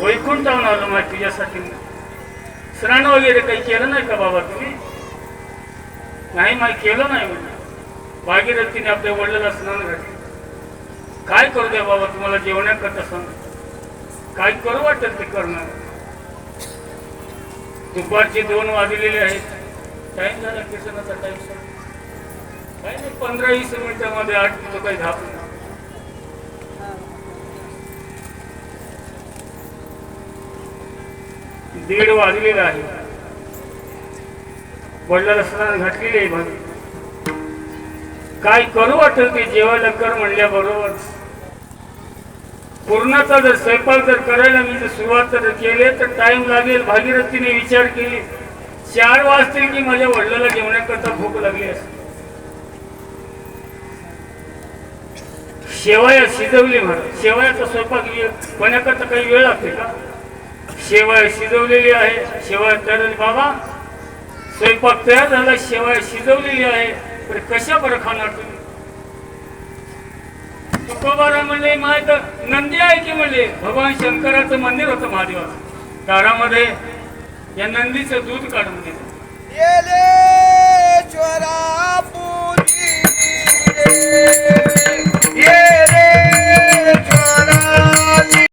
वैकुंठावरून आलो मग तुझ्यासाठी स्नान वगैरे काही केलं नाही का बाबा तुम्ही? नाही माही केलं नाही म्हणजे भागीरथीने आपल्या वडिलांना स्नान घातले. काय करू द्या बाबा तुम्हाला जेवण्याकरता सांग, काय करू वाटेल ते करणार. दुपारचे 2 वाजलेले आहेत. टाइम झाला किसनाचा टाइम काही नाही 15-20 मिनिटांमध्ये 8 किलो काही धाप नाही. दीड वाजलेला आहे. वडिलांना स्नान घातलेले आहे. काय करू वाटेल ते जेवायला कर म्हणल्याबरोबर पूर्णाचा जर स्वयंपाक जर करायला मी जर सुरुवात जर केली तर टाइम लागेल. भागीरथीने विचार केले 4 वाजतील की माझ्या वडिलांना जेवण्याकरता भूक लागली असते. शेवया शिजवली म्हणा. शेवयाचा स्वयंपाक होण्याकरता काही वेळ लागते का? शेवया शिजवलेली आहे. शेवया तयार बाबा स्वयंपाक तयार झाला. शेवया शिजवलेली आहे. पण कशा बरं खाणार तुम्ही? तुकोबारा म्हणले माहित नंदी आहे की म्हणले भगवान शंकराचं मंदिर होतं महादेवाचं. दारामध्ये या नंदीचं दूध काढून दिलं.